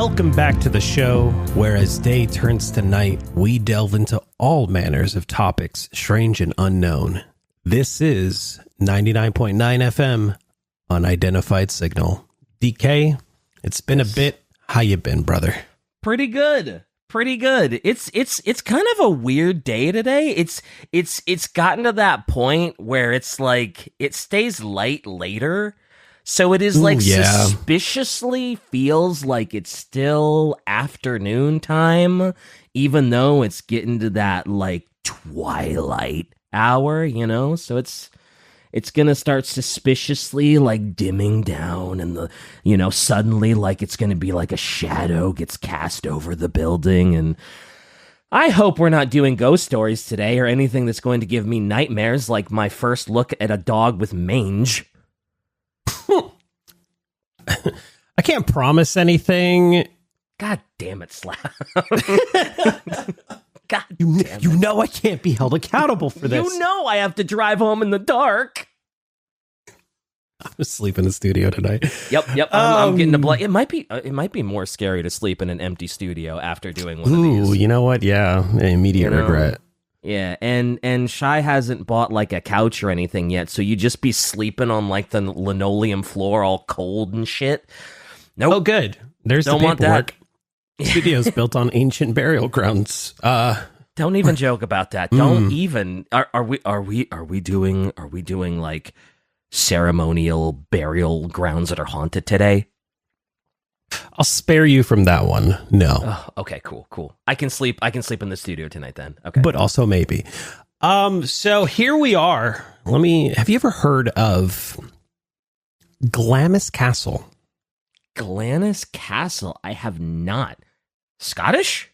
Welcome back to the show, where as day turns to night, we delve into all manners of topics strange and unknown. This is 99.9 FM, Unidentified Signal. DK, it's been a bit. How you been, brother? Pretty good. It's kind of a weird day today. It's gotten to that point where it's like it stays light later. So it is suspiciously feels like it's still afternoon time, even though it's getting to that like twilight hour, you know? So it's gonna start suspiciously like dimming down, and suddenly like it's gonna be like a shadow gets cast over the building. And I hope we're not doing ghost stories today or anything that's going to give me nightmares, like my first look at a dog with mange. I can't promise anything. God damn it, Slap. God You damn it. know I can't be held accountable for this. You know I have to drive home in the dark. I'm asleep in the studio tonight. Yep. I'm getting a blood. It might be more scary to sleep in an empty studio after doing one of these. Ooh, you know what? Yeah, immediate regret. Yeah, and Shy hasn't bought like a couch or anything yet, so you just be sleeping on like the linoleum floor all cold and shit. Nope. Oh, good. There's Don't the want paperwork. that. Studio's built on ancient burial grounds. Don't even joke about that. Don't even. Are we doing like ceremonial burial grounds that are haunted today? I'll spare you from that one. No. Oh, okay, cool. I can sleep in the studio tonight then. Okay. But also maybe. So here we are. Have you ever heard of Glamis Castle? Glamis Castle? I have not. Scottish?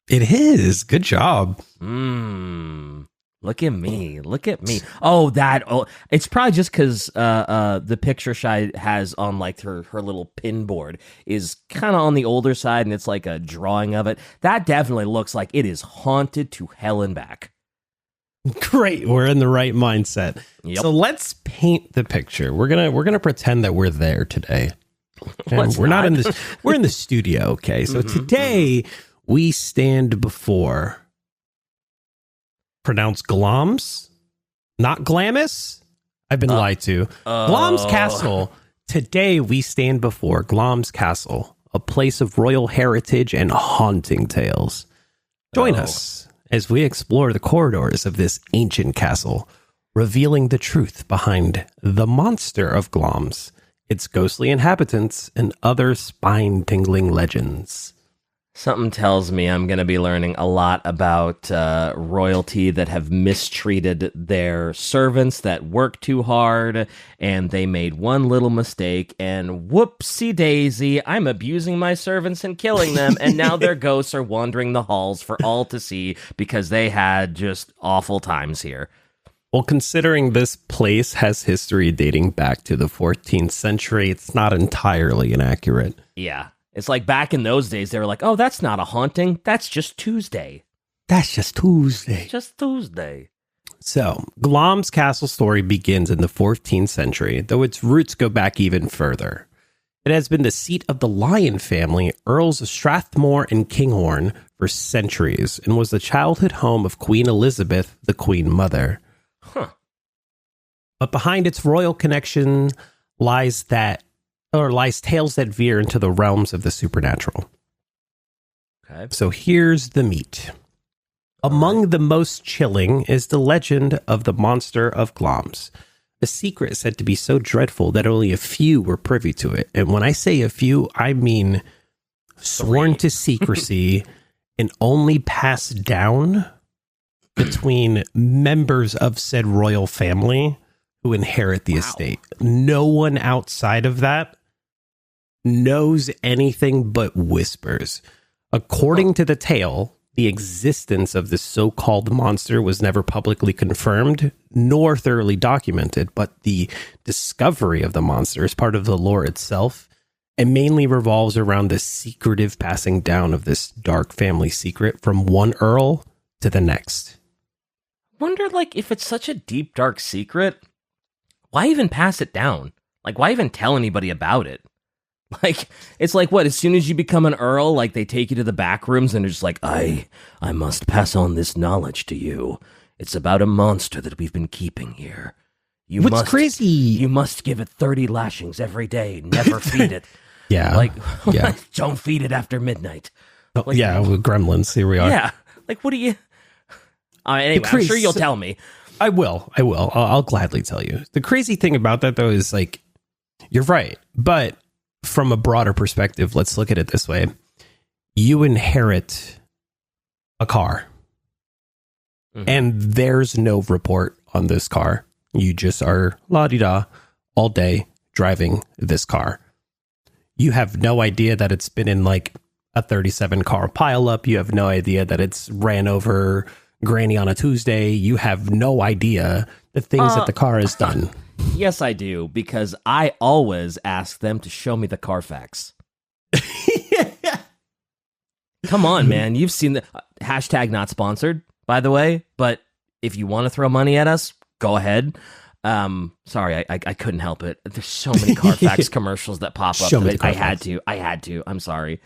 It is. Good job. Look at me. Oh, it's probably just because the picture Shy has on like her little pin board is kind of on the older side, and it's like a drawing of it. That definitely looks like it is haunted to hell and back. Great. We're in the right mindset. Yep. So let's paint the picture. We're gonna pretend that we're there today. We're not in this. We're in the studio. Okay. So today we stand before. Pronounced Glamis, not Glamis. I've been lied to. Glamis Castle. Today we stand before Glamis Castle, a place of royal heritage and haunting tales. Join us as we explore the corridors of this ancient castle, revealing the truth behind the Monster of Glamis, its ghostly inhabitants, and other spine-tingling legends. Something tells me I'm going to be learning a lot about royalty that have mistreated their servants that work too hard, and they made one little mistake, and whoopsie daisy, I'm abusing my servants and killing them, and now their ghosts are wandering the halls for all to see because they had just awful times here. Well, considering this place has history dating back to the 14th century, it's not entirely inaccurate. Yeah. It's like back in those days, they were like, oh, that's not a haunting. That's just Tuesday. That's just Tuesday. Just Tuesday. So, Glamis Castle story begins in the 14th century, though its roots go back even further. It has been the seat of the Lyon family, Earls of Strathmore and Kinghorn, for centuries, and was the childhood home of Queen Elizabeth, the Queen Mother. Huh. But behind its royal connection lies tales that veer into the realms of the supernatural. Okay. So here's the meat. Among the most chilling is the legend of the Monster of Glamis, a secret said to be so dreadful that only a few were privy to it. And when I say a few, I mean sworn to secrecy and only passed down between members of said royal family who inherit the estate. No one outside of that knows anything but whispers. According to the tale, the existence of this so-called monster was never publicly confirmed nor thoroughly documented, but the discovery of the monster is part of the lore itself and mainly revolves around the secretive passing down of this dark family secret from one earl to the next. Wonder, like, if it's such a deep, dark secret, why even pass it down? Like, why even tell anybody about it? Like, it's like, what, as soon as you become an earl, like, they take you to the back rooms and they're just like, I must pass on this knowledge to you. It's about a monster that we've been keeping here. What's crazy? You must give it 30 lashings every day. Never feed it. Yeah. Like, yeah. Don't feed it after midnight. Like, yeah, with gremlins. Here we are. Yeah. Like, what do you... anyway, I'm sure you'll tell me. I will. I'll gladly tell you. The crazy thing about that, though, is like, you're right. But from a broader perspective, let's look at it this way. You inherit a car. Mm-hmm. And there's no report on this car. You just are la-di-da all day driving this car. You have no idea that it's been in like a 37 car pileup. You have no idea that it's ran over Granny on a Tuesday. You have no idea the things that the car has done. Yes, I do, because I always ask them to show me the Carfax. Come on, man. You've seen the hashtag not sponsored, by the way, but if you want to throw money at us, go ahead. Sorry, I couldn't help it. There's so many Carfax commercials that pop up. I had to. I'm sorry.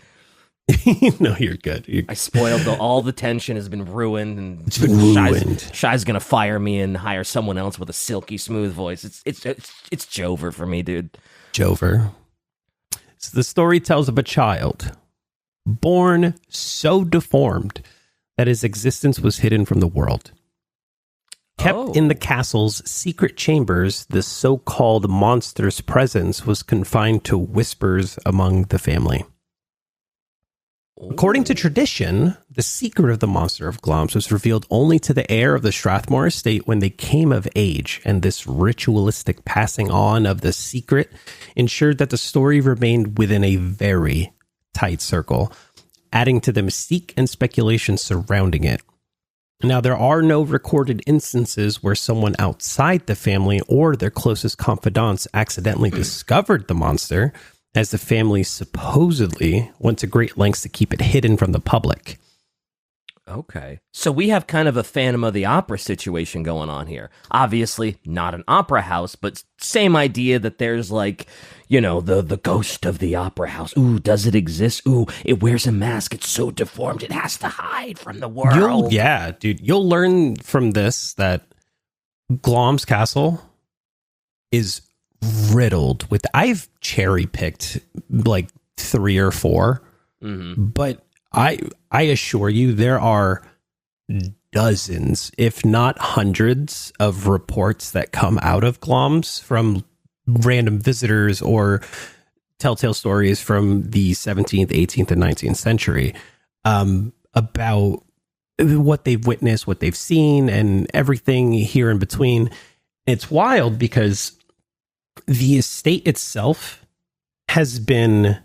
No, you're good. I spoiled all the tension has been ruined, and it's been ruined. Shy's gonna fire me and hire someone else with a silky smooth voice. It's Jover for me, dude. Jover. So the story tells of a child born so deformed that his existence was hidden from the world. Kept in the castle's secret chambers, the so-called monster's presence was confined to whispers among the family. According to tradition, the secret of the Monster of Glamis was revealed only to the heir of the Strathmore estate when they came of age, and this ritualistic passing on of the secret ensured that the story remained within a very tight circle, adding to the mystique and speculation surrounding it. Now, there are no recorded instances where someone outside the family or their closest confidants accidentally discovered the monster, as the family supposedly went to great lengths to keep it hidden from the public. Okay. So we have kind of a Phantom of the Opera situation going on here. Obviously, not an opera house, but same idea that there's like, you know, the ghost of the opera house. Ooh, does it exist? Ooh, it wears a mask. It's so deformed. It has to hide from the world. You'll learn from this that Glamis Castle is riddled with... I've cherry-picked like 3 or 4, but I assure you there are dozens, if not hundreds, of reports that come out of Glamis from random visitors or telltale stories from the 17th, 18th, and 19th century about what they've witnessed, what they've seen, and everything here in between. It's wild because the estate itself has been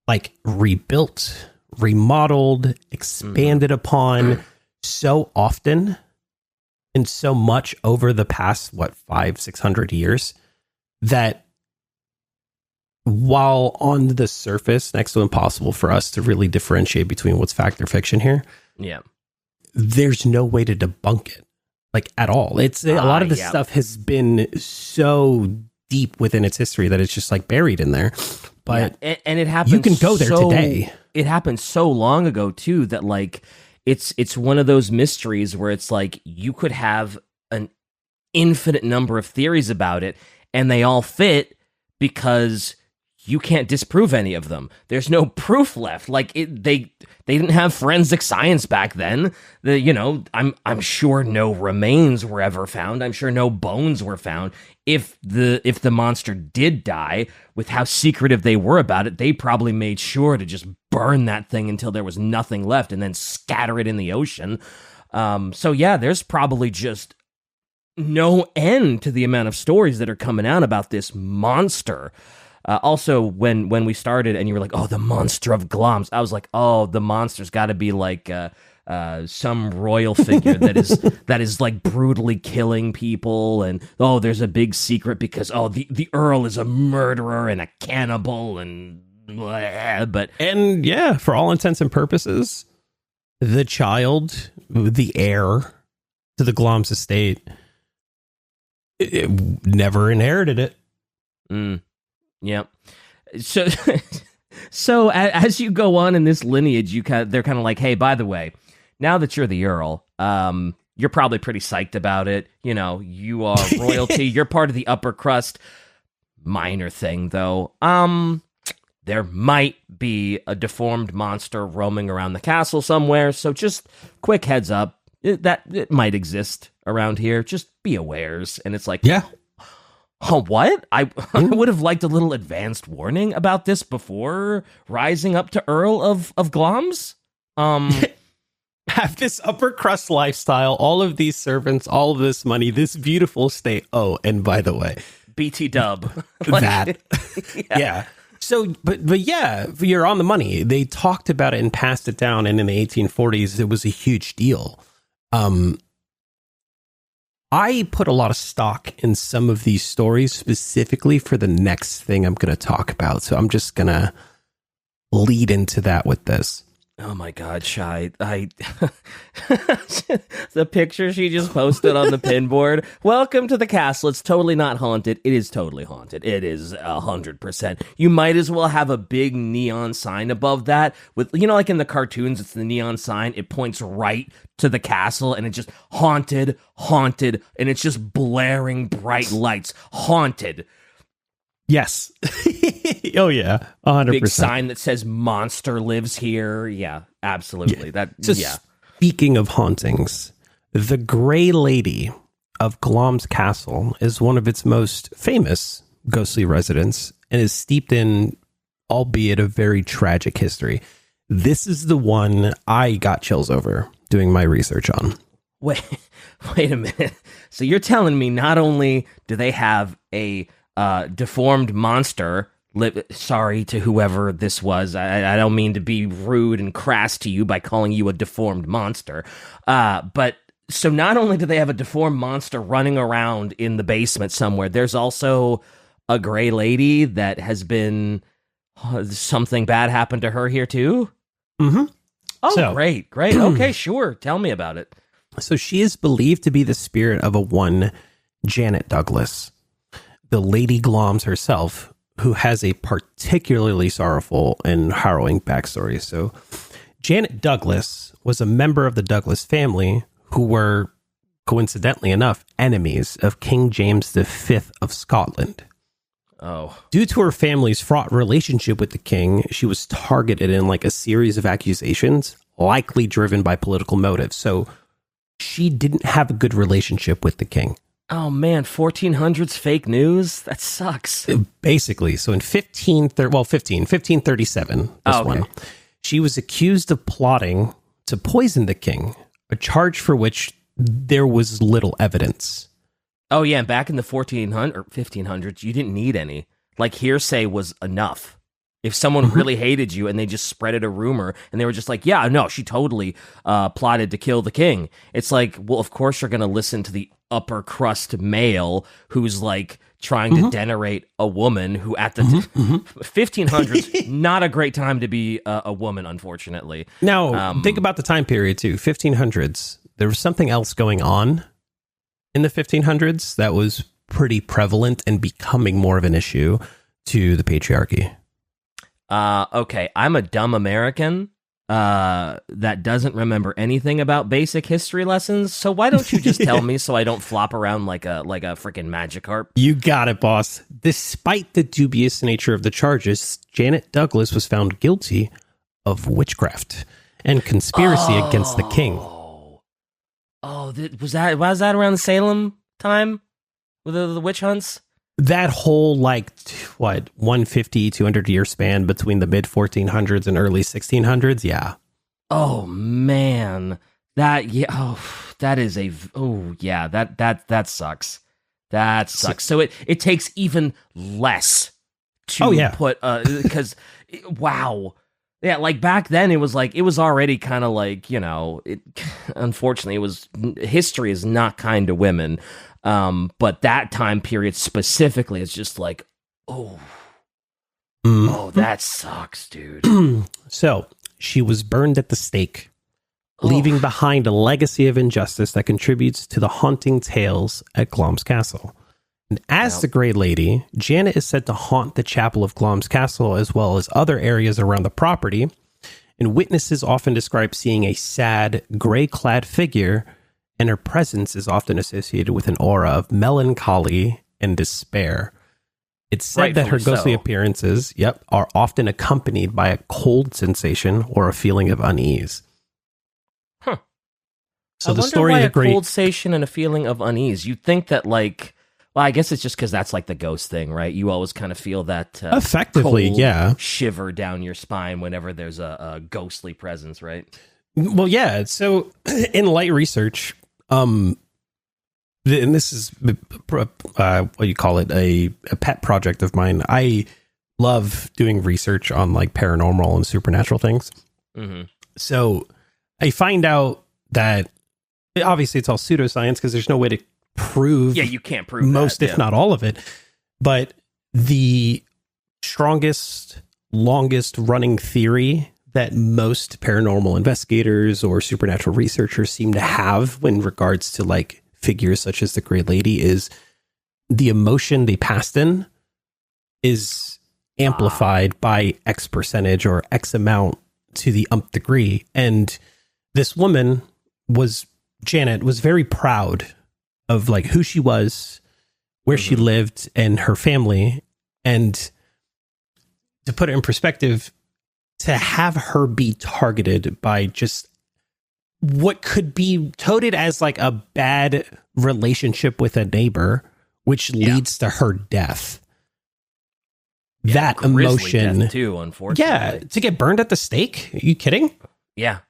like rebuilt, remodeled, expanded upon so often and so much over the past, 500-600 years, that while on the surface, next to impossible for us to really differentiate between what's fact or fiction here. Yeah. There's no way to debunk it, like, at all. It's a lot of this stuff has been so deep within its history that it's just like buried in there. But and it happens. You can go there today. It happened so long ago too that like it's one of those mysteries where it's like you could have an infinite number of theories about it, and they all fit because you can't disprove any of them. There's no proof left. Like they didn't have forensic science back then. I'm sure no remains were ever found. I'm sure no bones were found. If the monster did die, with how secretive they were about it, they probably made sure to just burn that thing until there was nothing left and then scatter it in the ocean. So yeah, there's probably just no end to the amount of stories that are coming out about this monster. Also, when we started and you were like, oh, the Monster of Glamis, I was like, oh, the monster's got to be like some royal figure that is like brutally killing people, and oh, there's a big secret because the Earl is a murderer and a cannibal and blah, and yeah, for all intents and purposes, the child, the heir to the Glamis estate, it never inherited it. Yeah. So so as you go on in this lineage, they're kind of like, hey, by the way, now that you're the Earl, you're probably pretty psyched about it. You know, you are royalty. You're part of the upper crust. Minor thing, though. There might be a deformed monster roaming around the castle somewhere. So just quick heads up that it might exist around here. Just be awares. And it's like, yeah. Oh, what? I would have liked a little advanced warning about this before rising up to Earl of Glamis. Have this upper crust lifestyle, all of these servants, all of this money, this beautiful state. Oh, and by the way, BT dub. That. Yeah. So, but yeah, you're on the money. They talked about it and passed it down. And in the 1840s, it was a huge deal. I put a lot of stock in some of these stories specifically for the next thing I'm going to talk about. So I'm just going to lead into that with this. Oh my God, Shai. The picture she just posted on the pin board. Welcome to the castle. It's totally not haunted. It is totally haunted. It is 100%. You might as well have a big neon sign above that with, you know, like in the cartoons, it's the neon sign. It points right to the castle and it just haunted, and it's just blaring bright lights. Haunted. Yes. Oh, yeah. 100%. Big sign that says monster lives here. Yeah, absolutely. Yeah. Speaking of hauntings, the Grey Lady of Glamis Castle is one of its most famous ghostly residents and is steeped in, albeit a very tragic history. This is the one I got chills over doing my research on. Wait a minute. So you're telling me not only do they have a deformed monster. Sorry to whoever this was. I don't mean to be rude and crass to you by calling you a deformed monster. But so not only do they have a deformed monster running around in the basement somewhere, there's also a Grey Lady that has been something bad happened to her here too. Mm-hmm. Oh, great. Okay, sure. Tell me about it. So she is believed to be the spirit of a one Janet Douglas, the Lady Glamis herself, who has a particularly sorrowful and harrowing backstory. So Janet Douglas was a member of the Douglas family who were, coincidentally enough, enemies of King James V of Scotland. Oh. Due to her family's fraught relationship with the king, she was targeted in like a series of accusations, likely driven by political motives. So she didn't have a good relationship with the king. Oh, man, 1400s fake news? That sucks. Basically. So in 1537, one, she was accused of plotting to poison the king, a charge for which there was little evidence. Oh, yeah, and back in the 1500s, you didn't need any. Like, hearsay was enough. If someone really hated you and they just spreaded a rumor and they were just like, yeah, no, she totally plotted to kill the king. It's like, well, of course you're going to listen to the upper crust male who's like trying to denigrate a woman who at the 1500s, not a great time to be a woman, unfortunately. Now, think about the time period too. 1500s, there was something else going on in the 1500s that was pretty prevalent and becoming more of an issue to the patriarchy. Okay, I'm a dumb American that doesn't remember anything about basic history lessons. So why don't you just tell me so I don't flop around like a freaking Magikarp? You got it, boss. Despite the dubious nature of the charges, Janet Douglas was found guilty of witchcraft and conspiracy against the king. Was that around the Salem time with the witch hunts? That whole, 150, 200 year span between the mid 1400s and early 1600s, yeah. Oh, man. That sucks. That sucks. So it takes even less to put, because, wow. Yeah, like back then it was already kind of like, unfortunately history is not kind to women. But that time period specifically is just like, that sucks, dude. So she was burned at the stake, leaving behind a legacy of injustice that contributes to the haunting tales at Glamis Castle. As the Grey Lady, Janet is said to haunt the chapel of Glamis Castle as well as other areas around the property, and witnesses often describe seeing a sad, gray-clad figure, and her presence is often associated with an aura of melancholy and despair. It's said that her ghostly appearances, are often accompanied by a cold sensation or a feeling of unease. Huh. So I the wonder story why of the a cold sensation and a feeling of unease. You'd think that, like, well, I guess it's just because that's like the ghost thing, right? You always kind of feel that effectively, cold shiver down your spine whenever there's a ghostly presence, right? Well, yeah. So in light research, and this is what you call it, a pet project of mine. I love doing research on like paranormal and supernatural things. Mm-hmm. So I find out that obviously it's all pseudoscience because there's no way to prove. Yeah, you can't prove most, that, if not all of it. But the strongest, longest running theory that most paranormal investigators or supernatural researchers seem to have when regards to like figures such as the Grey Lady is the emotion they passed in is amplified by X percentage or X amount to the umpth degree. And this woman Janet was very proud of like who she was, where she lived, and her family. And to put it in perspective, to have her be targeted by just what could be touted as like a bad relationship with a neighbor, which leads to her death. That emotion death too, unfortunately. Yeah, to get burned at the stake. Are you kidding? Yeah.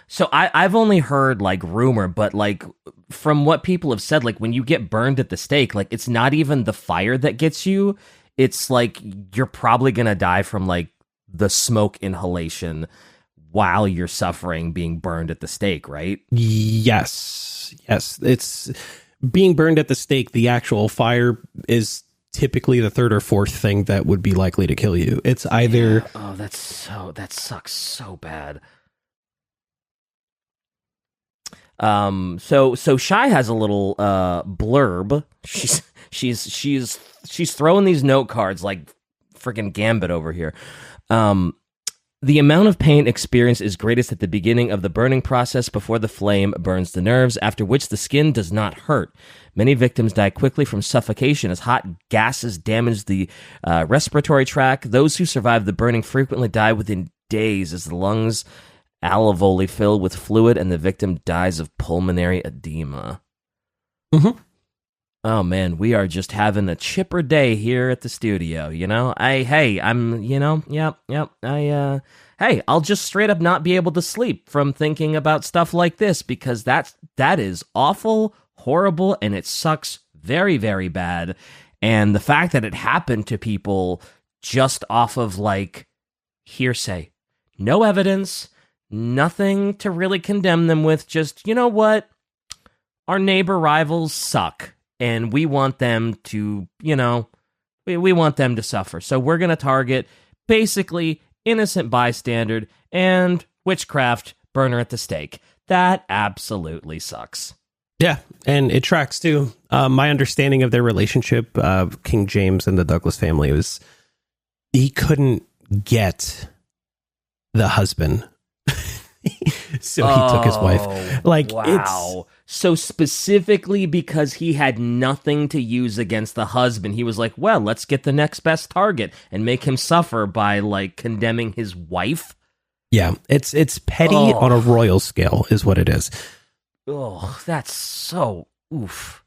So I've only heard like rumor, but like from what people have said, like when you get burned at the stake, like it's not even the fire that gets you. It's like you're probably going to die from like the smoke inhalation while you're suffering being burned at the stake, right? Yes. It's being burned at the stake. The actual fire is typically the third or fourth thing that would be likely to kill you. It's either... Oh, that sucks so bad. So Shy has a little blurb. She's throwing these note cards like freaking Gambit over here. The amount of pain experienced is greatest at the beginning of the burning process before the flame burns the nerves, after which the skin does not hurt. Many victims die quickly from suffocation as hot gases damage the respiratory tract. Those who survive the burning frequently die within days as the lungs alveoli fill with fluid and the victim dies of pulmonary edema. Mm-hmm. Oh man, we are just having a chipper day here at the studio, you know? I'll just straight up not be able to sleep from thinking about stuff like this because that is awful, horrible, and it sucks very, very bad. And the fact that it happened to people just off of like hearsay, no evidence, nothing to really condemn them with, just, you know what? Our neighbor rivals suck. And we want them to, we want them to suffer. So we're going to target basically innocent bystander and witchcraft burner at the stake. That absolutely sucks. Yeah, and it tracks too. My understanding of their relationship, King James and the Douglas family, was he couldn't get the husband. So he took his wife. Like, wow. So specifically because he had nothing to use against the husband, he was like, well, let's get the next best target and make him suffer by like condemning his wife. Yeah, it's petty on a royal scale is what it is. Oh, that's so oof.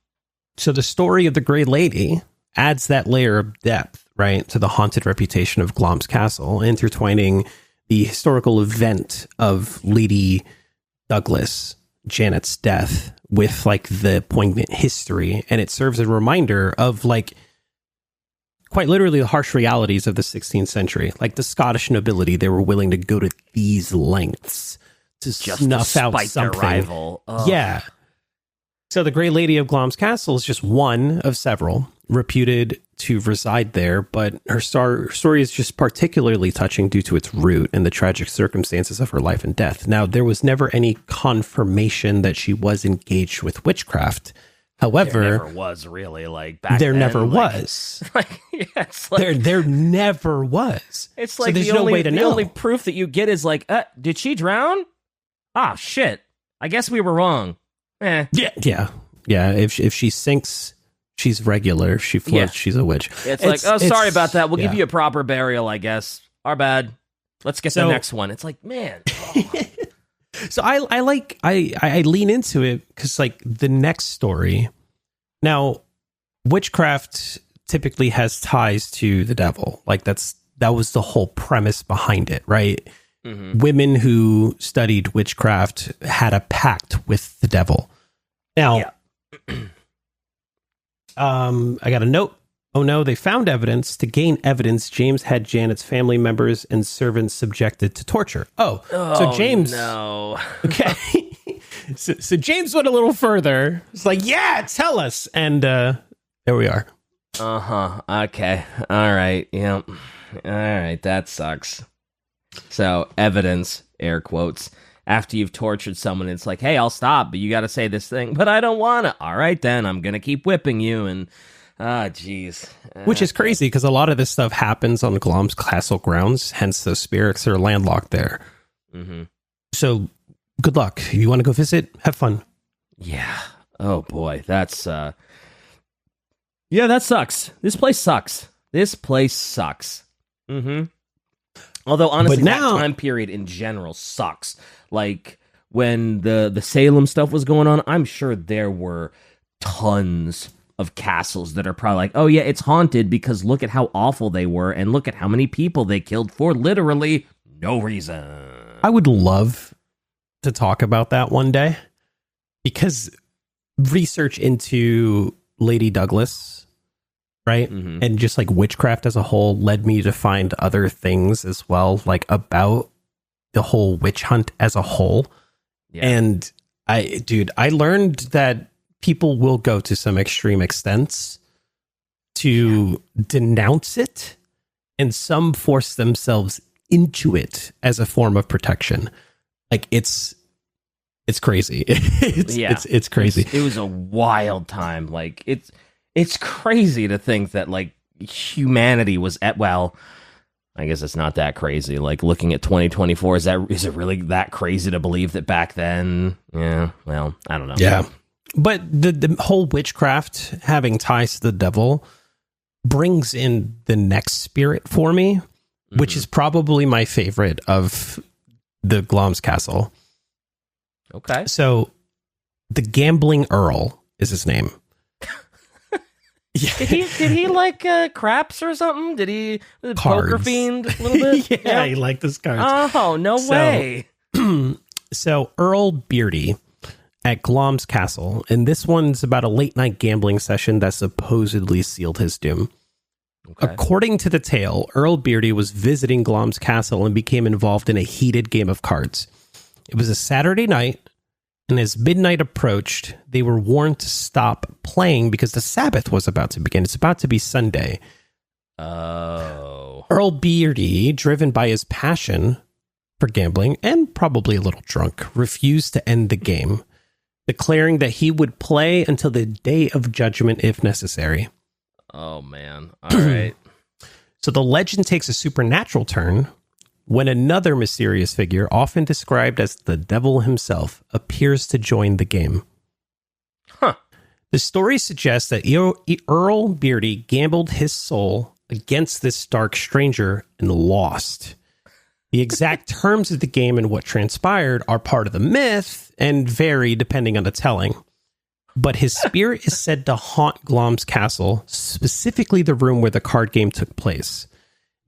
So the story of the Grey Lady adds that layer of depth, right, to the haunted reputation of Glamis Castle, intertwining the historical event of Lady Douglas, Janet's death, with like the poignant history. And it serves as a reminder of like quite literally the harsh realities of the 16th century. Like the Scottish nobility, they were willing to go to these lengths to just snuff out something. Their rival. Yeah. So the Grey Lady of Glamis Castle is just one of several reputed to reside there, but her story is just particularly touching due to its root and the tragic circumstances of her life and death. Now, there was never any confirmation that she was engaged with witchcraft. However, there never was really like back there then, never like, was. Like, yeah, it's like There never was. it's So like there's the no only way to the know. only proof that you get is like, did she drown? Ah, shit. I guess we were wrong. Yeah. If she sinks, she's regular. If she floats, she's a witch. It's like, sorry about that. We'll give you a proper burial, I guess. Our bad. Let's get the next one. It's like, man. So I lean into it because like the next story. Now, witchcraft typically has ties to the devil. Like that was the whole premise behind it, right? Mm-hmm. Women who studied witchcraft had a pact with the devil. Now, I got a note. Oh no, they found evidence. To gain evidence, James had Janet's family members and servants subjected to torture. So James... no. Okay. so James went a little further. It's like, yeah, tell us. And there we are. Okay. All right. Yeah. All right. That sucks. So, evidence, air quotes. After you've tortured someone, it's like, hey, I'll stop, but you got to say this thing. But I don't want to. All right, then. I'm going to keep whipping you. And, jeez. Which is crazy, because a lot of this stuff happens on the Glamis Castle grounds. Hence, those spirits are landlocked there. Mm-hmm. So, good luck. If you want to go visit, have fun. Yeah. Oh, boy. That's, yeah, that sucks. This place sucks. Mm-hmm. Although, honestly, that time period in general sucks. Like, when the Salem stuff was going on, I'm sure there were tons of castles that are probably like, oh, yeah, it's haunted because look at how awful they were and look at how many people they killed for literally no reason. I would love to talk about that one day, because research into Lady Douglas... right? Mm-hmm. And just like witchcraft as a whole led me to find other things as well, like about the whole witch hunt as a whole. Yeah. And I learned that people will go to some extreme extents to denounce it, and some force themselves into it as a form of protection. Like it's crazy. It's crazy. It was a wild time. Like it's crazy to think that, like, humanity was well, I guess it's not that crazy. Like, looking at 2024, is it really that crazy to believe that back then? Yeah, well, I don't know. Yeah. But the whole witchcraft having ties to the devil brings in the next spirit for me, which is probably my favorite of the Glamis Castle. Okay. So, the Gambling Earl is his name. Yeah. Did he like craps or something? Did he poker fiend a little bit? Yeah, he liked his cards. Oh, no way. So Earl Beardy at Glamis Castle, and this one's about a late night gambling session that supposedly sealed his doom. Okay. According to the tale, Earl Beardy was visiting Glamis Castle and became involved in a heated game of cards. It was a Saturday night, and as midnight approached, they were warned to stop playing because the Sabbath was about to begin. It's about to be Sunday. Oh. Earl Beardy, driven by his passion for gambling and probably a little drunk, refused to end the game, declaring that he would play until the day of judgment if necessary. Oh, man. All right. So the legend takes a supernatural turn when another mysterious figure, often described as the devil himself, appears to join the game. Huh. The story suggests that Earl Beardy gambled his soul against this dark stranger and lost. The exact terms of the game and what transpired are part of the myth and vary depending on the telling. But his spirit is said to haunt Glamis Castle, specifically the room where the card game took place.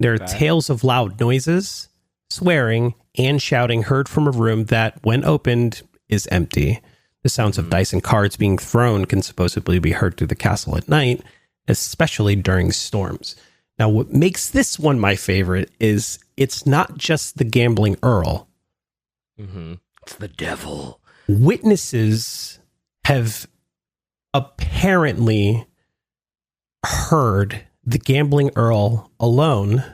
There are tales of loud noises, swearing, and shouting heard from a room that, when opened, is empty. The sounds of dice and cards being thrown can supposedly be heard through the castle at night, especially during storms. Now, what makes this one my favorite is it's not just the Gambling Earl. Mm-hmm. It's the devil. Witnesses have apparently heard the Gambling Earl alone,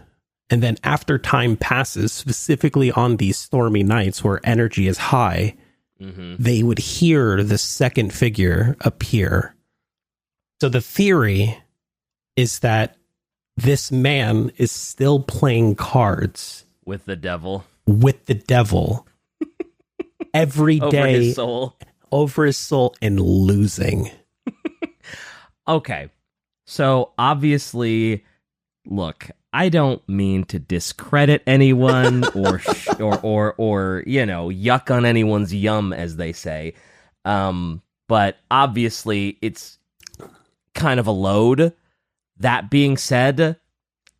and then after time passes, specifically on these stormy nights where energy is high, they would hear the second figure appear So the theory is that this man is still playing cards with the devil. Every day. Over his soul. Over his soul and losing. Okay. So obviously, look, I don't mean to discredit anyone or yuck on anyone's yum, as they say. But obviously it's kind of a load. That being said,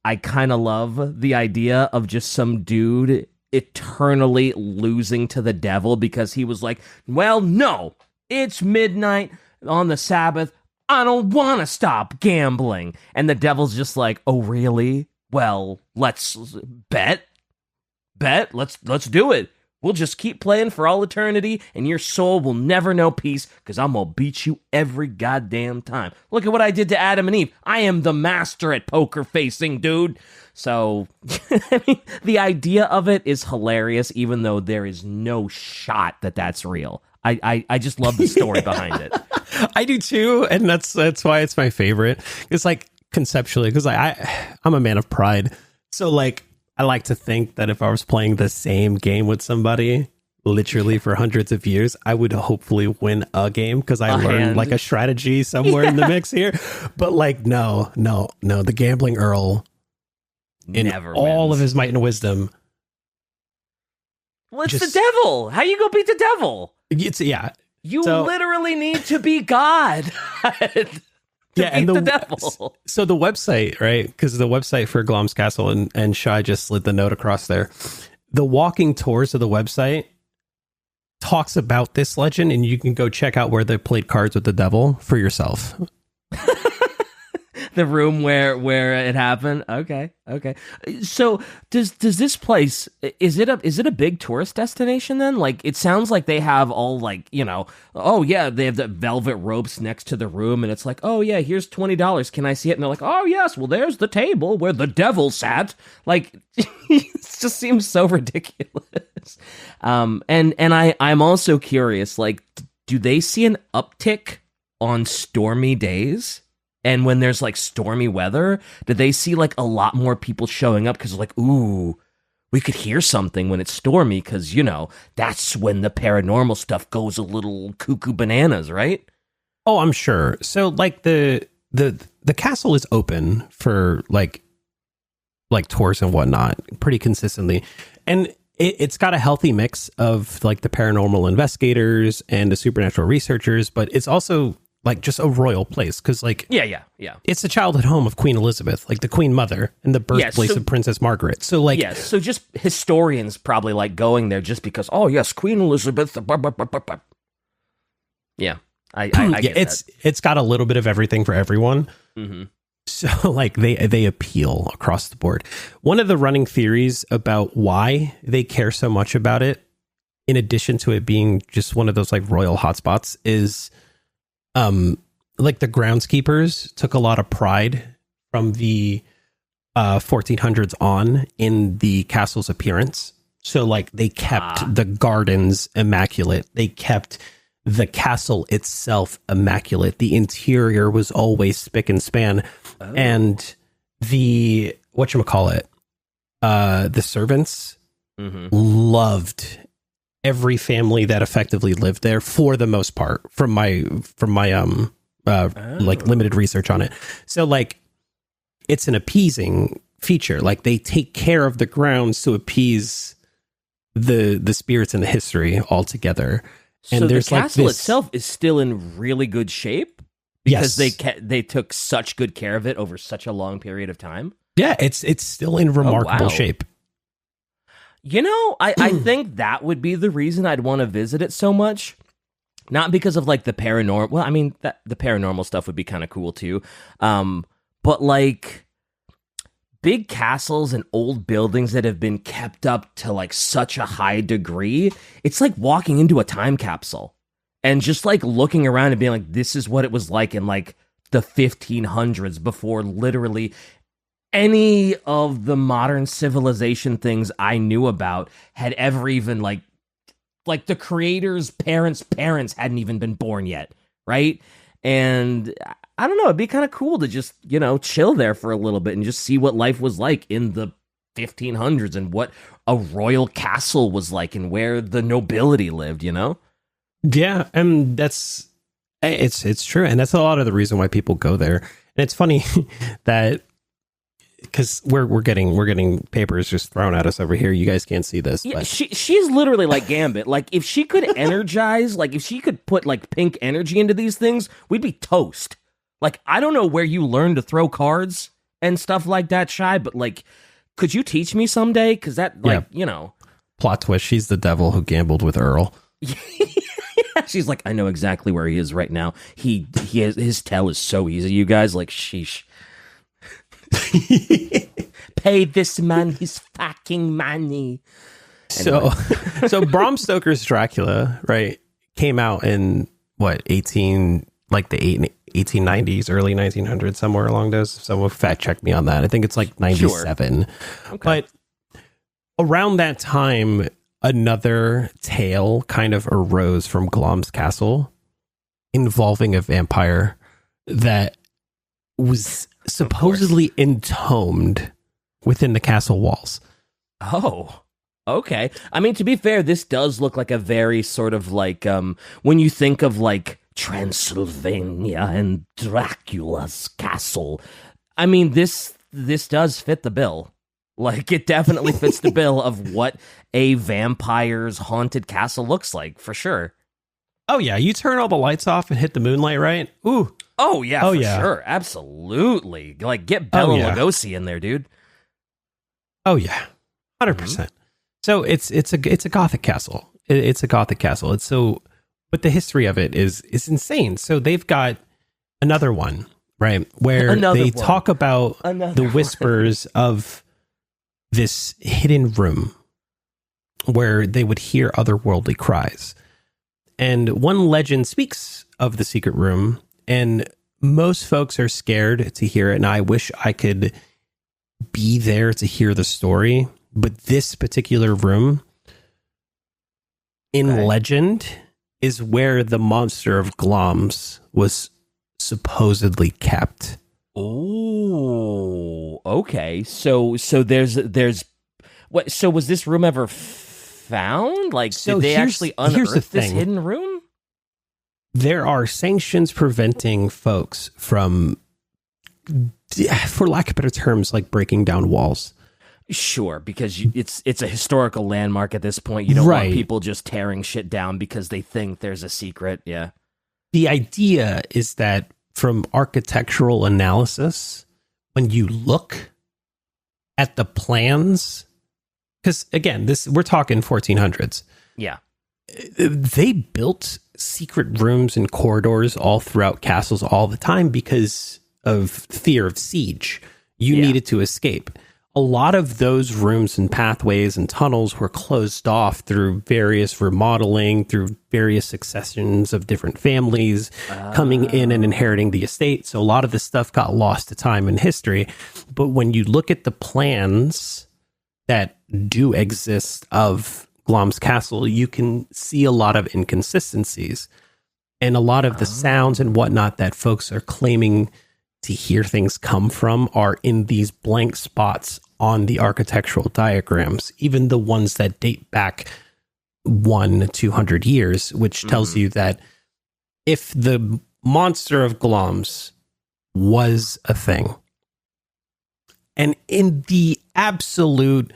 I kind of love the idea of just some dude eternally losing to the devil because he was like, well, no, it's midnight on the Sabbath. I don't want to stop gambling. And the devil's just like, oh, really? Well, let's bet. Let's do it. We'll just keep playing for all eternity, and your soul will never know peace, because I'm going to beat you every goddamn time. Look at what I did to Adam and Eve. I am the master at poker facing, dude. So, I mean, the idea of it is hilarious, even though there is no shot that that's real. I just love the story behind it. I do too, and that's why it's my favorite. It's like conceptually, because I'm a man of pride. So, like, I like to think that if I was playing the same game with somebody literally for hundreds of years, I would hopefully win a game because I learned like a strategy somewhere in the mix here. But like, no, the gambling Earl, in never all wins. of his might and wisdom. Well, it's the devil. How you gonna beat the devil? You literally need to be God. And the devil. So the website, right? Because the website for Glamis Castle, and Shai just slid the note across there. The walking tours of the website talks about this legend, and you can go check out where they played cards with the devil for yourself. The room where it happened. Okay. So does this place, is it a big tourist destination then? Like, it sounds like they have all, like, oh yeah, they have the velvet ropes next to the room, and it's like, oh yeah, here's $20. Can I see it? And they're like, oh yes, well there's the table where the devil sat. Like, it just seems so ridiculous. And I'm also curious, like, do they see an uptick on stormy days? And when there's like stormy weather, do they see like a lot more people showing up because like, ooh, we could hear something when it's stormy because, that's when the paranormal stuff goes a little cuckoo bananas, right? Oh, I'm sure. So like the castle is open for like tours and whatnot pretty consistently. And it's got a healthy mix of like the paranormal investigators and the supernatural researchers, but it's also like just a royal place because like it's the childhood home of Queen Elizabeth, like the Queen Mother and the birthplace of Princess Margaret. So like so just historians probably like going there just because, oh yes, Queen Elizabeth. Yeah, I get that. It's got a little bit of everything for everyone. Mm-hmm. So like they appeal across the board. One of the running theories about why they care so much about it, in addition to it being just one of those like royal hotspots, is like the groundskeepers took a lot of pride from the 1400s on in the castle's appearance. So like they kept the gardens immaculate. They kept the castle itself immaculate. The interior was always spick and span. Oh. And the whatchamacallit, the servants loved every family that effectively lived there for the most part, from my like limited research on it. So like it's an appeasing feature. Like they take care of the grounds to appease the spirits and the history altogether. And so there's the castle like itself is still in really good shape because they took such good care of it over such a long period of time. Yeah, it's still in remarkable shape. I think that would be the reason I'd want to visit it so much. Not because of like the paranormal. Well, I mean, the paranormal stuff would be kind of cool too. But like big castles and old buildings that have been kept up to like such a high degree, it's like walking into a time capsule and just like looking around and being like, this is what it was like in like the 1500s before literally any of the modern civilization things I knew about had ever even like the creator's parents' parents hadn't even been born yet, right? And I don't know, it'd be kind of cool to just, chill there for a little bit and just see what life was like in the 1500s and what a royal castle was like and where the nobility lived, Yeah, and it's true, and that's a lot of the reason why people go there. And it's funny that because we're getting papers just thrown at us over here. You guys can't see this. Yeah, but she's literally like Gambit. Like if she could energize, like if she could put like pink energy into these things, we'd be toast. Like I don't know where you learn to throw cards and stuff like that, Shy, but like, could you teach me someday? Because that, like, plot twist. She's the devil who gambled with Earl. She's like, I know exactly where he is right now. He has, his tell is so easy. You guys, like, sheesh. Pay this man his fucking money. Anyway. So Bram Stoker's Dracula, right, came out in what, 1890s, early 1900s, somewhere along those. Someone fact check me on that. I think it's like 97. Sure. Okay. But around that time, another tale kind of arose from Glamis Castle involving a vampire that was supposedly entombed within the castle walls. Oh, okay. I mean, to be fair, this does look like a very sort of like, when you think of like Transylvania and Dracula's castle, I mean, this does fit the bill. Like, it definitely fits the bill of what a vampire's haunted castle looks like, for sure. Oh, yeah. You turn all the lights off and hit the moonlight, right? Ooh. Oh, yeah, for sure. Absolutely. Like, get Bela Lugosi in there, dude. Oh, yeah. 100%. Mm-hmm. So it's a Gothic castle. It's a Gothic castle. It's so... But the history of it is insane. So they've got another one, right? Where they talk about the whispers of this hidden room where they would hear otherworldly cries. And one legend speaks of the secret room, and most folks are scared to hear it. And I wish I could be there to hear the story. But this particular room in legend is where the Monster of Glamis was supposedly kept. Oh, okay. So there's what? So was this room ever found? Like, did they actually unearth this hidden room? There are sanctions preventing folks from, for lack of better terms, like breaking down walls. Sure, because it's a historical landmark at this point. You don't want people just tearing shit down because they think there's a secret. Yeah. The idea is that from architectural analysis, when you look at the plans, because again, we're talking 1400s. Yeah. They built secret rooms and corridors all throughout castles all the time because of fear of siege. You needed to escape. A lot of those rooms and pathways and tunnels were closed off through various remodeling, through various successions of different families coming in and inheriting the estate. So a lot of this stuff got lost to time and history. But when you look at the plans that do exist of Glamis Castle, you can see a lot of inconsistencies and a lot of the sounds and whatnot that folks are claiming to hear things come from are in these blank spots on the architectural diagrams, even the ones that date back 100-200 years, which tells you that if the Monster of Glamis was a thing, and in the absolute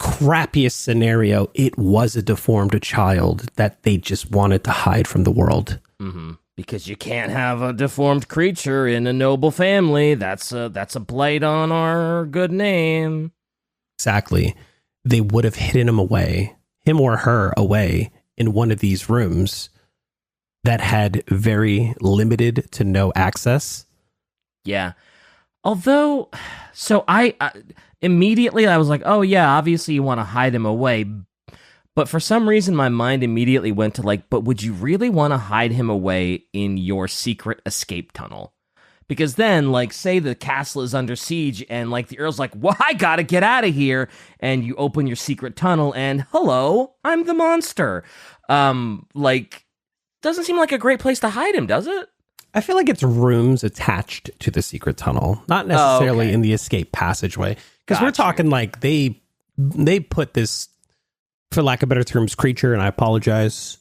crappiest scenario, it was a deformed child that they just wanted to hide from the world. Mm-hmm. Because you can't have a deformed creature in a noble family. That's a blight on our good name. Exactly. They would have hidden him or her away in one of these rooms that had very limited to no access. Yeah. Although, so I immediately I was like, oh yeah, obviously you want to hide him away. But for some reason, my mind immediately went to like, but would you really want to hide him away in your secret escape tunnel? Because then, like, say the castle is under siege and like the Earl's like, well, I gotta get out of here. And you open your secret tunnel and hello, I'm the monster. Like, doesn't seem like a great place to hide him, does it? I feel like it's rooms attached to the secret tunnel, not necessarily in the escape passageway. Because we're talking like they put this, for lack of better terms, creature, and I apologize,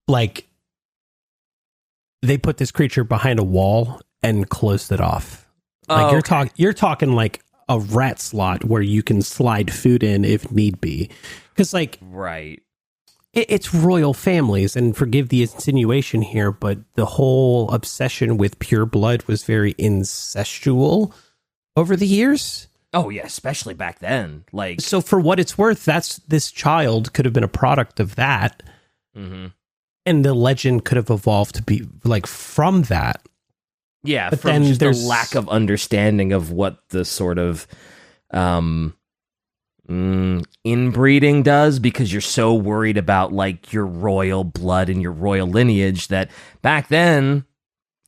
like they put this creature behind a wall and closed it off. Like you're talking like a rat slot where you can slide food in if need be. Because like it's royal families, and forgive the insinuation here, but the whole obsession with pure blood was very incestual over the years. Oh yeah, especially back then. Like, so for what it's worth, this child could have been a product of that, and the legend could have evolved to be like from that. Yeah, but from then just there's a lack of understanding of what the sort of inbreeding does, because you're so worried about like your royal blood and your royal lineage that back then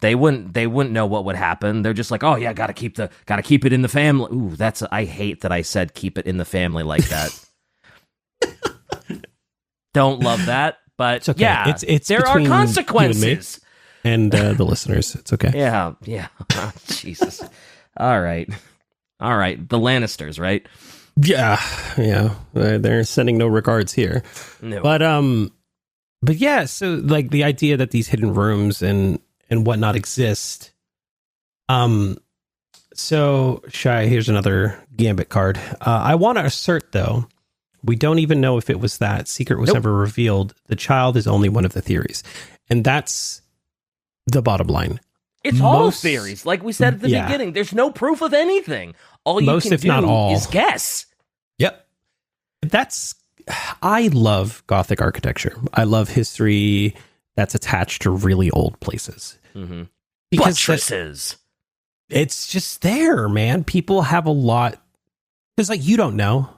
they wouldn't know what would happen. They're just like, oh yeah, gotta keep it in the family. Ooh, I hate that I said keep it in the family like that. Don't love that, but it's okay. Yeah, it's there are consequences. And the listeners, it's okay. Yeah. Oh, Jesus. All right. The Lannisters, right? Yeah. They're sending no regards here. No. But yeah. So like the idea that these hidden rooms and whatnot exist. So Shy, here's another Gambit card. I want to assert though, we don't even know if it was that secret was ever revealed. The child is only one of the theories, and that's the bottom line. It's all theories. Like we said at the beginning, there's no proof of anything. All you can do is guess. Yep. I love Gothic architecture. I love history that's attached to really old places. Mm-hmm. Buttresses. It's just there, man. People have a lot. Because like, you don't know.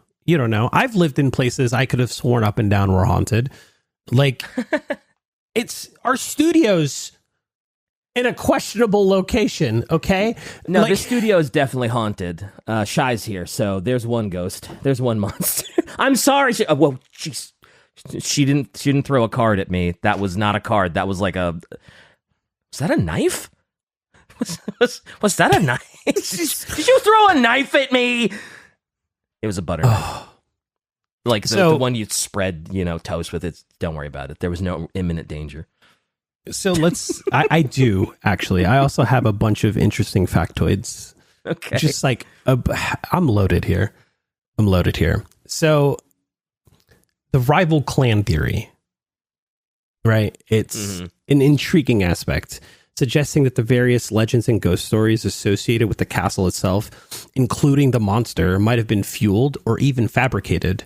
I've lived in places I could have sworn up and down were haunted. Like, it's our studios in a questionable location, okay? No, this studio is definitely haunted. Shy's here, so there's one ghost. There's one monster. I'm sorry. She didn't throw a card at me. That was not a card. That was like was that a knife? Was that a knife? Did you throw a knife at me? It was a butter knife. Like the one you spread, toast with. It. Don't worry about it. There was no imminent danger. So I do actually. I also have a bunch of interesting factoids. Okay. Just like, I'm loaded here. So the rival clan theory, right? It's an intriguing aspect, suggesting that the various legends and ghost stories associated with the castle itself, including the monster, might have been fueled or even fabricated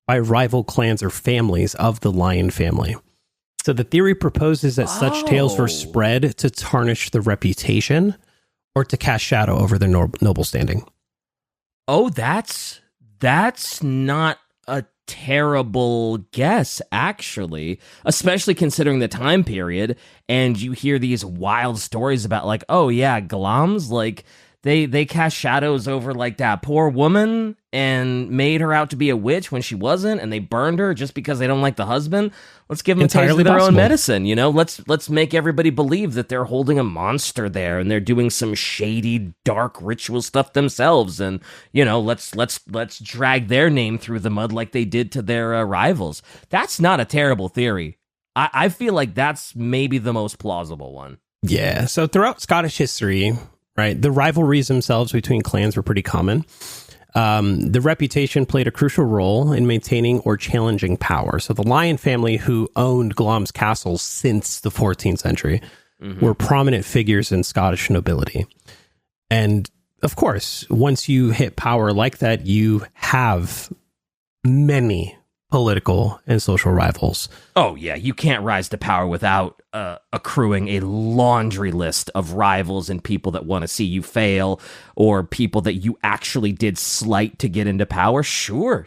by rival clans or families of the Lion family. So the theory proposes that such tales were spread to tarnish the reputation or to cast shadow over their noble standing. Oh, that's not a terrible guess, actually, especially considering the time period. And you hear these wild stories about like, oh yeah, Glamis, like they cast shadows over like that poor woman and made her out to be a witch when she wasn't, and they burned her just because they don't like the husband. Let's give them a taste of their own medicine, Let's make everybody believe that they're holding a monster there and they're doing some shady, dark ritual stuff themselves, and let's drag their name through the mud like they did to their rivals. That's not a terrible theory. I feel like that's maybe the most plausible one. Yeah. So throughout Scottish history, right, the rivalries themselves between clans were pretty common. The reputation played a crucial role in maintaining or challenging power. So the Lyon family, who owned Glamis Castle since the 14th century, were prominent figures in Scottish nobility. And of course, once you hit power like that, you have many political and social rivals. Oh, yeah. You can't rise to power without accruing a laundry list of rivals and people that want to see you fail, or people that you actually did slight to get into power. Sure.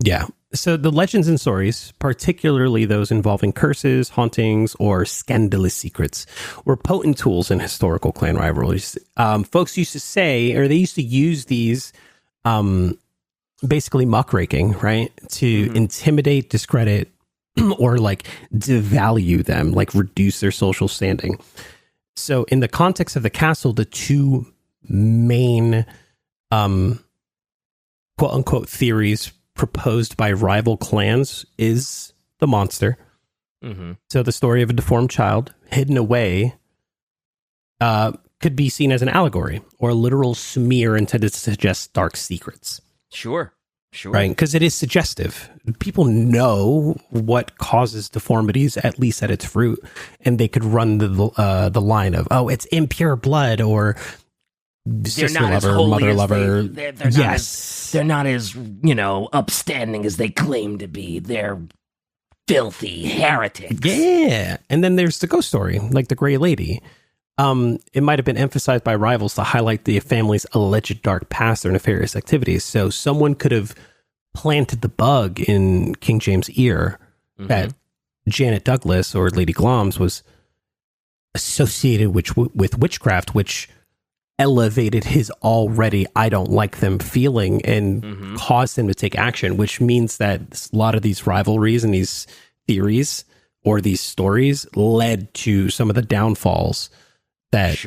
Yeah. So the legends and stories, particularly those involving curses, hauntings, or scandalous secrets, were potent tools in historical clan rivalries. Folks used to say, or they used to use these basically muckraking, right, to intimidate, discredit, or like devalue them, like reduce their social standing. So in the context of the castle, the two main quote unquote theories proposed by rival clans is the monster. Mm-hmm. So the story of a deformed child hidden away could be seen as an allegory or a literal smear intended to suggest dark secrets. Sure. Right, because it is suggestive. People know what causes deformities, at least at its root, and they could run the line of, oh, it's impure blood, or sister lover, mother lover. They're not as upstanding as they claim to be. They're filthy heretics. Yeah, and then there's the ghost story, like the Grey Lady. It might have been emphasized by rivals to highlight the family's alleged dark past or nefarious activities. So someone could have planted the bug in King James' ear that Janet Douglas or Lady Glamis was associated with witchcraft, which elevated his already I don't like them feeling and caused him to take action, which means that a lot of these rivalries and these theories or these stories led to some of the downfalls that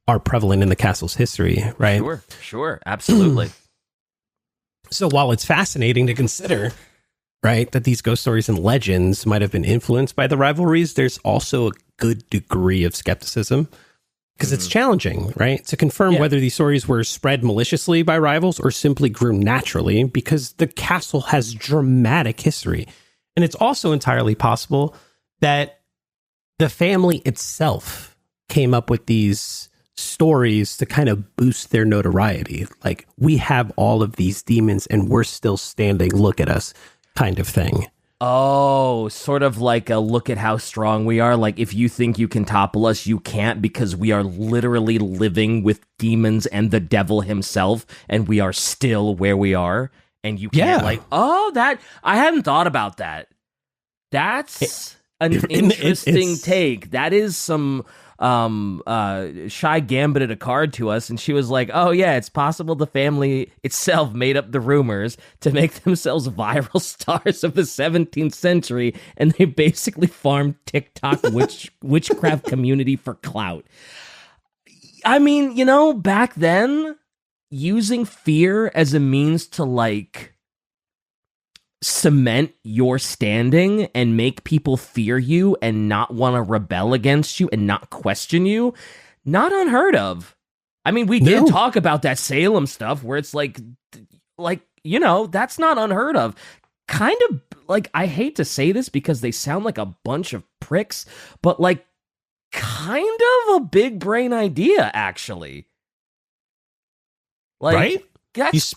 are prevalent in the castle's history, right? Sure, absolutely. So while it's fascinating to consider, right, that these ghost stories and legends might have been influenced by the rivalries, there's also a good degree of skepticism because it's challenging, right, to confirm whether these stories were spread maliciously by rivals or simply grew naturally, because the castle has dramatic history. And it's also entirely possible that the family itself came up with these stories to kind of boost their notoriety. Like, we have all of these demons and we're still standing, look at us kind of thing. Oh, sort of like a look at how strong we are. Like, if you think you can topple us, you can't, because we are literally living with demons and the devil himself, and we are still where we are. And you can't that I hadn't thought about that. That's an interesting take. That is some Shy gambited a card to us, and she was like, oh yeah, it's possible the family itself made up the rumors to make themselves viral stars of the 17th century, and they basically farmed TikTok witchcraft community for clout. I mean, back then, using fear as a means to like cement your standing and make people fear you and not want to rebel against you and not question you, not unheard of. I mean, we did talk about that Salem stuff where it's like, that's not unheard of. Kind of like, I hate to say this because they sound like a bunch of pricks, but like kind of a big brain idea, actually. Like, right? That's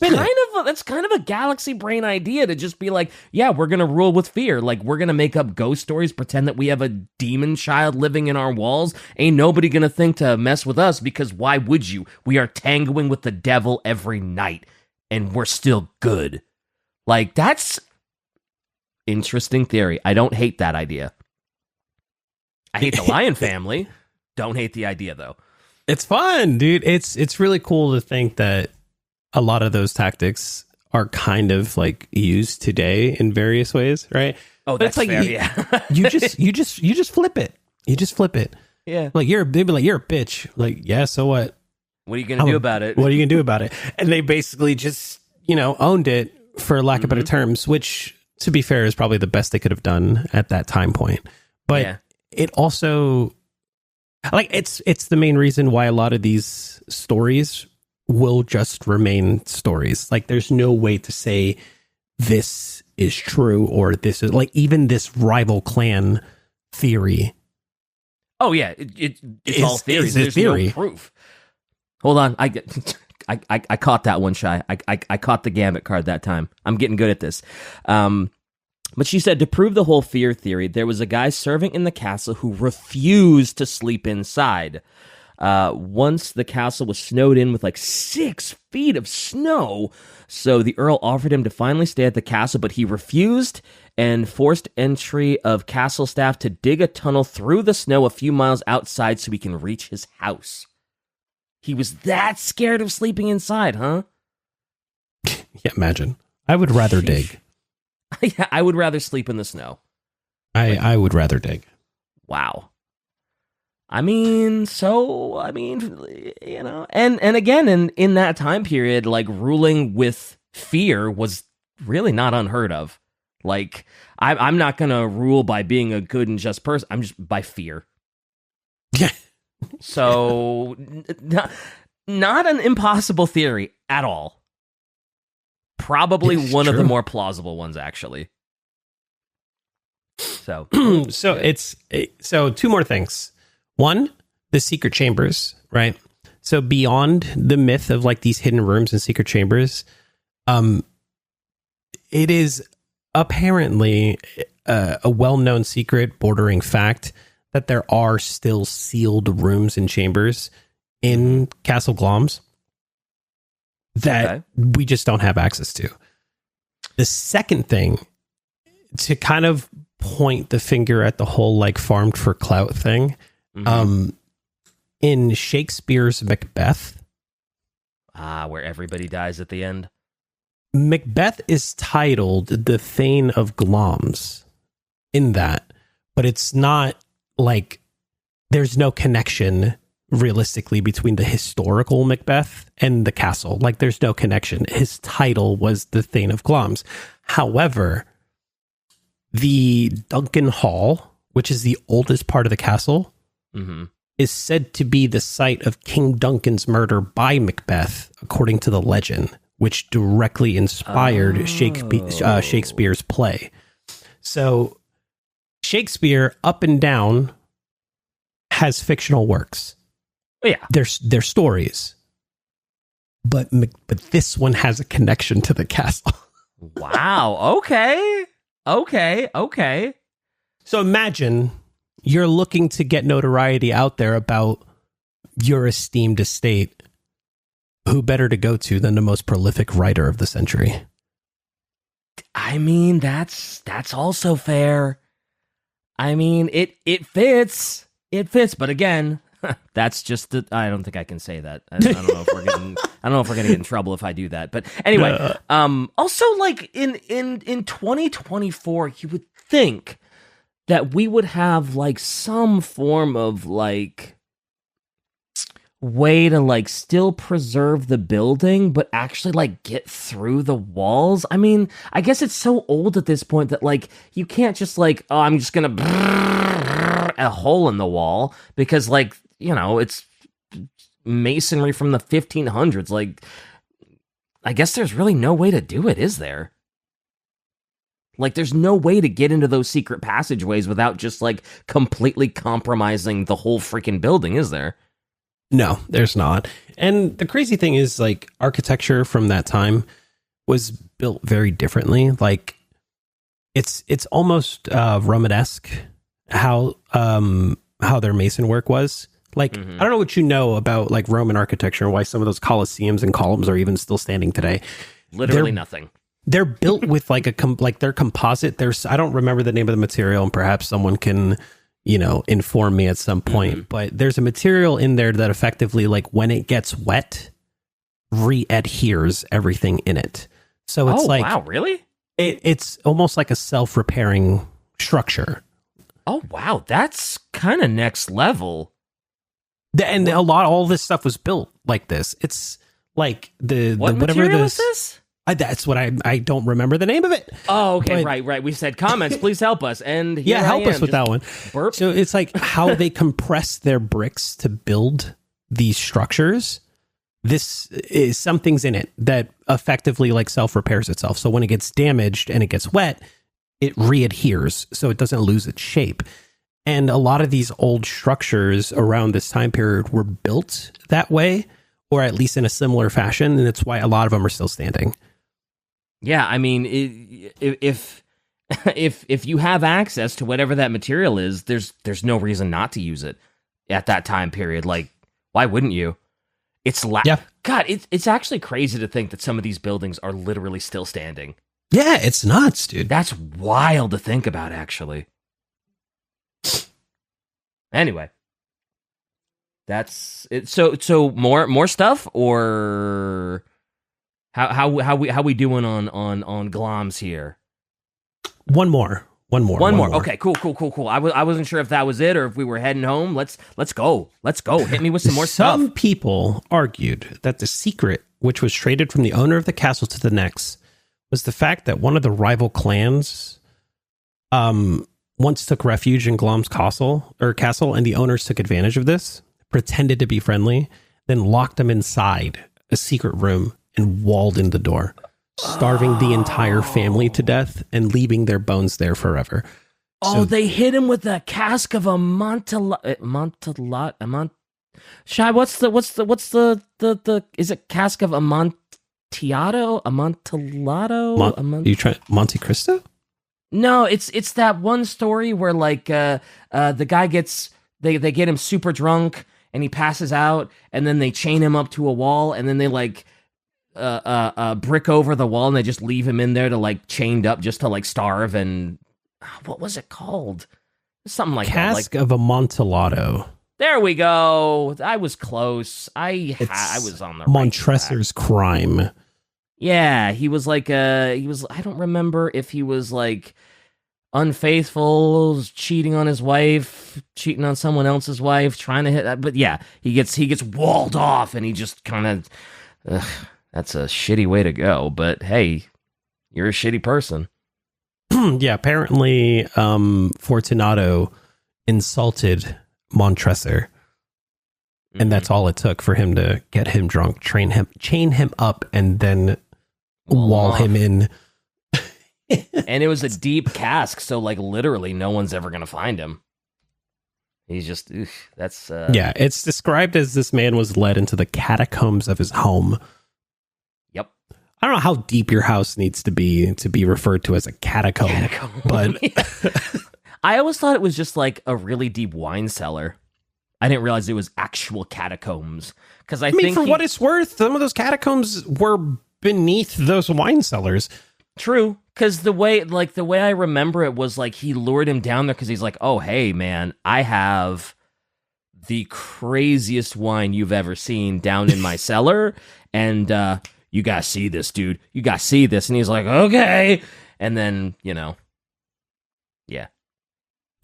kind of a galaxy brain idea to just be like, yeah, we're going to rule with fear. Like, we're going to make up ghost stories, pretend that we have a demon child living in our walls. Ain't nobody going to think to mess with us, because why would you? We are tangoing with the devil every night and we're still good. Like, that's interesting theory. I don't hate that idea. I hate the Lion family. Don't hate the idea, though. It's fun, dude. It's really cool to think that a lot of those tactics are kind of like used today in various ways, right? Oh, that's like, fair, you just flip it. You just flip it. Yeah. Like, they'd be like, you're a bitch. Like, yeah, so what? What are you going to do about it? What are you going to do about it? And they basically just, owned it, for lack of better terms, which, to be fair, is probably the best they could have done at that time point. But it also, like, it's the main reason why a lot of these stories will just remain stories. Like, there's no way to say this is true or this is, like, even this rival clan theory. Oh yeah, it's all theory. There's no proof. Hold on, I caught that one, Shy. I caught the Gambit card that time. I'm getting good at this. But she said, to prove the whole fear theory, there was a guy serving in the castle who refused to sleep inside. Once the castle was snowed in with like 6 feet of snow, so the Earl offered him to finally stay at the castle, but he refused and forced entry of castle staff to dig a tunnel through the snow a few miles outside so he can reach his house. He was that scared of sleeping inside, huh? Yeah, imagine. I would rather dig. Yeah, I would rather sleep in the snow. I would rather dig. Wow. I mean, you know, and again, in that time period, like, ruling with fear was really not unheard of. Like, I'm not gonna rule by being a good and just person. I'm just by fear. Yeah. So, not an impossible theory at all. Probably one of the more plausible ones, actually. So, so two more things. One, the secret chambers, right? So beyond the myth of like these hidden rooms and secret chambers, it is apparently a well-known secret bordering fact that there are still sealed rooms and chambers in Castle Glamis that we just don't have access to. The second thing, to kind of point the finger at the whole like farmed for clout thing, in Shakespeare's Macbeth, where everybody dies at the end, Macbeth is titled the Thane of Glamis in that, but it's not like there's no connection realistically between the historical Macbeth and the castle. Like, there's no connection. His title was the Thane of Glamis. However, the Duncan Hall, which is the oldest part of the castle, is said to be the site of King Duncan's murder by Macbeth, according to the legend, which directly inspired Shakespeare's play. So Shakespeare, up and down, has fictional works. Yeah, they're stories, but this one has a connection to the castle. Wow. Okay. So imagine you're looking to get notoriety out there about your esteemed estate. Who better to go to than the most prolific writer of the century? I mean, that's also fair. I mean, it fits. It fits, but again, that's just I don't think I can say that. I don't know if we're getting get in trouble if I do that. But anyway, also, like, in 2024, you would think that we would have like some form of like way to like still preserve the building but actually like get through the walls. I mean, I guess it's so old at this point that like you can't just like, oh, I'm just gonna a hole in the wall, because like, you know, it's masonry from the 1500s. Like, I guess there's really no way to do it, is there? Like, there's no way to get into those secret passageways without just like completely compromising the whole freaking building, is there? No, there's not. And the crazy thing is, like, architecture from that time was built very differently. Like, it's almost Romanesque how their mason work was. Like, I don't know what you know about like Roman architecture and why some of those Colosseums and columns are even still standing today. Literally nothing. They're built with like they're composite. I don't remember the name of the material, and perhaps someone can, you know, inform me at some point. But there's a material in there that effectively, like, when it gets wet, re-adheres everything in it. So it's wow, really? It's almost like a self-repairing structure. Oh, wow, that's kind of next level. And all this stuff was built like this. It's like what material is this? That's what I don't remember the name of it. Oh, okay, but, right. We said comments, please help us. And yeah, help us with that one. Burp. So it's like how they compress their bricks to build these structures. This is some things in it that effectively like self-repairs itself. So when it gets damaged and it gets wet, it re-adheres so it doesn't lose its shape. And a lot of these old structures around this time period were built that way, or at least in a similar fashion, and that's why a lot of them are still standing. Yeah, I mean, if you have access to whatever that material is, there's no reason not to use it at that time period. Like, why wouldn't you? God, it's actually crazy to think that some of these buildings are literally still standing. Yeah, it's nuts, dude. That's wild to think about, actually. Anyway, that's it. So more stuff, or how we doing on Glamis here? One more. One more. Okay, cool. I wasn't sure if that was it or if we were heading home. Let's go. Hit me with some more stuff. Some people argued that the secret, which was traded from the owner of the castle to the next, was the fact that one of the rival clans once took refuge in Glamis Castle, and the owners took advantage of this, pretended to be friendly, then locked them inside a secret room and walled in the door, starving the entire family to death and leaving their bones there forever. Oh, they hit him with a cask of Shy, what's the is it cask of Amontillado? You try Monte Cristo? No, it's that one story where like the guy gets they get him super drunk and he passes out and then they chain him up to a wall and then they like brick over the wall and they just leave him in there to like chained up just to like starve. And what was it called? Something like cask of Amontillado. There we go. I was close. I was on the right Montresor's crime. Yeah, he was like I don't remember if he was like unfaithful, cheating on his wife, cheating on someone else's wife, trying to hit that. But yeah, he gets walled off and he just kind of that's a shitty way to go, but hey, you're a shitty person. Yeah, apparently Fortunato insulted Montresor. And that's all it took for him to get him drunk, chain him up, and then wall him in. And it was a deep cask, so like literally no one's ever going to find him. He's just, that's... Yeah, it's described as this man was led into the catacombs of his home. Yep. I don't know how deep your house needs to be referred to as a catacomb. But I always thought it was just like a really deep wine cellar. I didn't realize it was actual catacombs. Because I mean, for what it's worth, some of those catacombs were beneath those wine cellars. True, because the way I remember it was like he lured him down there because he's like, oh, hey, man, I have the craziest wine you've ever seen down in my cellar. And you got to see this, dude. You got to see this. And he's like, okay. And then, yeah.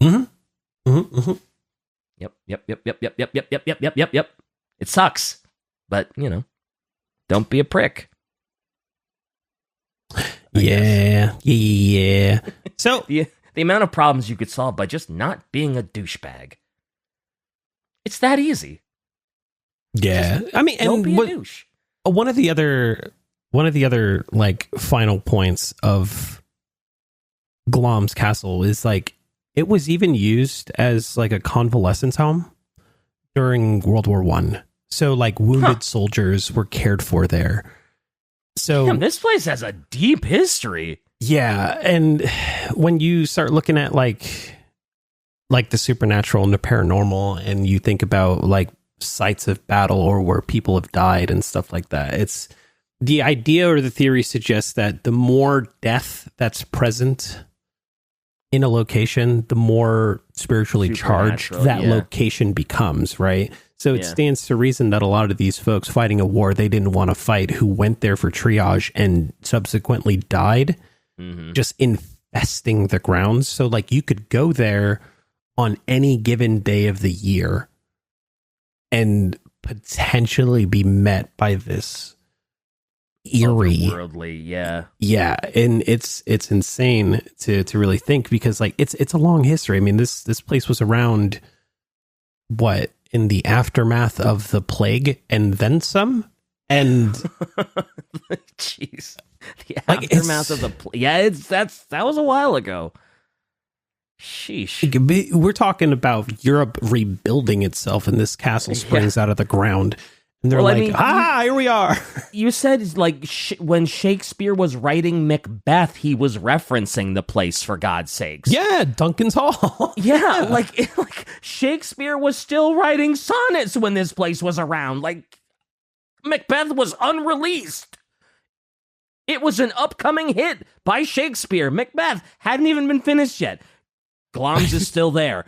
Mm-hmm. Mm-hmm. Mm-hmm. Yep. It sucks, but don't be a prick. Yeah. So the amount of problems you could solve by just not being a douchebag. It's that easy. Yeah, just I mean, don't be a douche. One of the other like final points of Glamis Castle is like, it was even used as like a convalescence home during World War I. So like wounded soldiers were cared for there. So damn, this place has a deep history. Yeah, and when you start looking at like the supernatural and the paranormal, and you think about like sites of battle or where people have died and stuff like that, it's the idea or the theory suggests that the more death that's present in a location, the more spiritually charged that location becomes, right? So it stands to reason that a lot of these folks fighting a war they didn't want to fight, who went there for triage and subsequently died, just infesting the grounds. So like you could go there on any given day of the year and potentially be met by this eerie, otherworldly, yeah, and it's insane to really think, because like it's a long history. I mean, this place was around in the aftermath of the plague and then some, and jeez, the aftermath of the plague. Yeah, that was a while ago. Sheesh. We're talking about Europe rebuilding itself, and this castle springs out of the ground. And they're here we are. You said, like, when Shakespeare was writing Macbeth, he was referencing the place, for God's sakes. Yeah, Duncan's Hall. Yeah, like Shakespeare was still writing sonnets when this place was around. Like, Macbeth was unreleased. It was an upcoming hit by Shakespeare. Macbeth hadn't even been finished yet. Glamis is still there.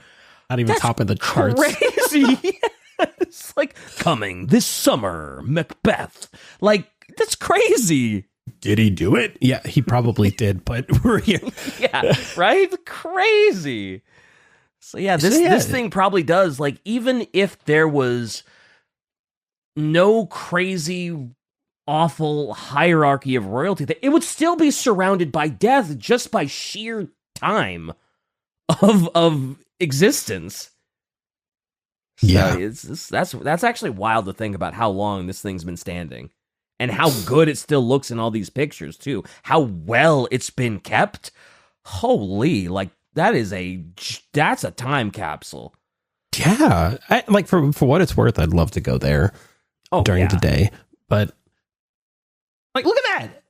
Not even top of the charts. Crazy. It's like, coming this summer, Macbeth. Like, that's crazy. did he do it? Yeah, he probably did, but we're here. Yeah, right? Crazy. So yeah, this thing probably does, like, even if there was no crazy, awful hierarchy of royalty, it would still be surrounded by death just by sheer time of existence. So yeah, that's actually wild to think about how long this thing's been standing. And how good it still looks in all these pictures, too. How well it's been kept. Holy, like, that's a time capsule. Yeah. Like, for what it's worth, I'd love to go there during the day. But, like, look at that.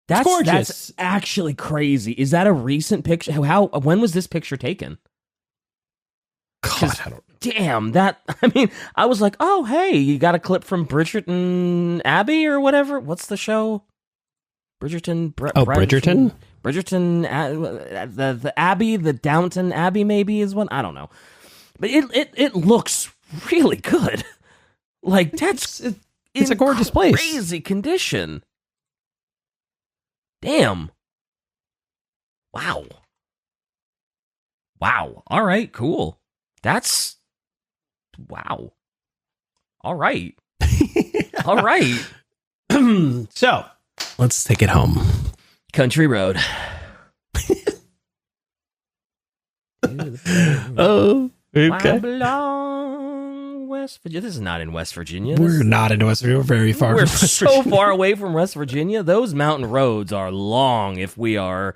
That's gorgeous. That's actually crazy. Is that a recent picture? When was this picture taken? God, I don't know. Damn, I was like, oh, hey, you got a clip from Bridgerton Abbey or whatever? What's the show? Bridgerton? Bridgerton? Bridgerton, the Abbey, the Downton Abbey maybe is one? I don't know. But it looks really good. Like, it's a gorgeous place. Crazy condition. Damn. Wow. All right, cool. That's... Wow. All right. All right. So, let's take it home. Country road. Oh, okay. I belong West Virginia. This is not in West Virginia. We're not in West Virginia. We're very far from West Virginia. We're so far away from West Virginia. Those mountain roads are long if we are...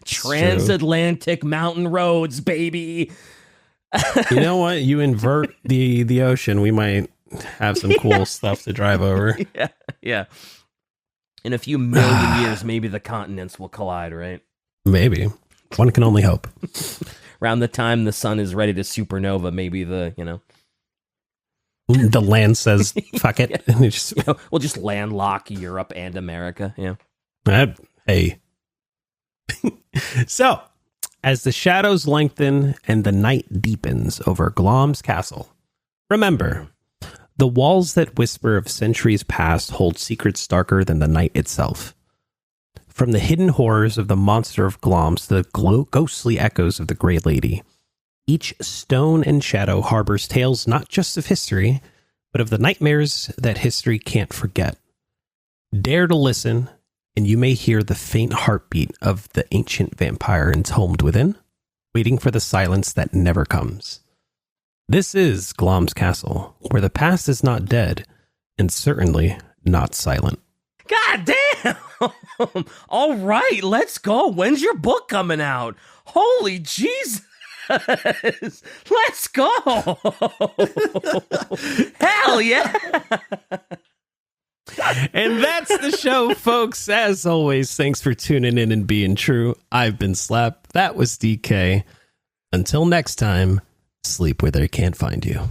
Transatlantic mountain roads, baby. You know what? You invert the ocean, we might have some cool stuff to drive over. Yeah. In a few million years, maybe the continents will collide, right? Maybe. One can only hope. Around the time the sun is ready to supernova, maybe the land says, fuck it. Yeah. We'll just landlock Europe and America. Yeah. Hey. So, as the shadows lengthen and the night deepens over Glamis Castle, remember, the walls that whisper of centuries past hold secrets darker than the night itself. From the hidden horrors of the Monster of Glamis to the ghostly echoes of the Grey Lady, each stone and shadow harbors tales not just of history, but of the nightmares that history can't forget. Dare to listen, and you may hear the faint heartbeat of the ancient vampire entombed within, waiting for the silence that never comes. This is Glamis Castle, where the past is not dead, and certainly not silent. God damn! All right, let's go. When's your book coming out? Holy Jesus! Let's go! Hell yeah! And that's the show, folks. As always, thanks for tuning in and being true. I've been Slap. That was DK. Until next time, sleep where they can't find you.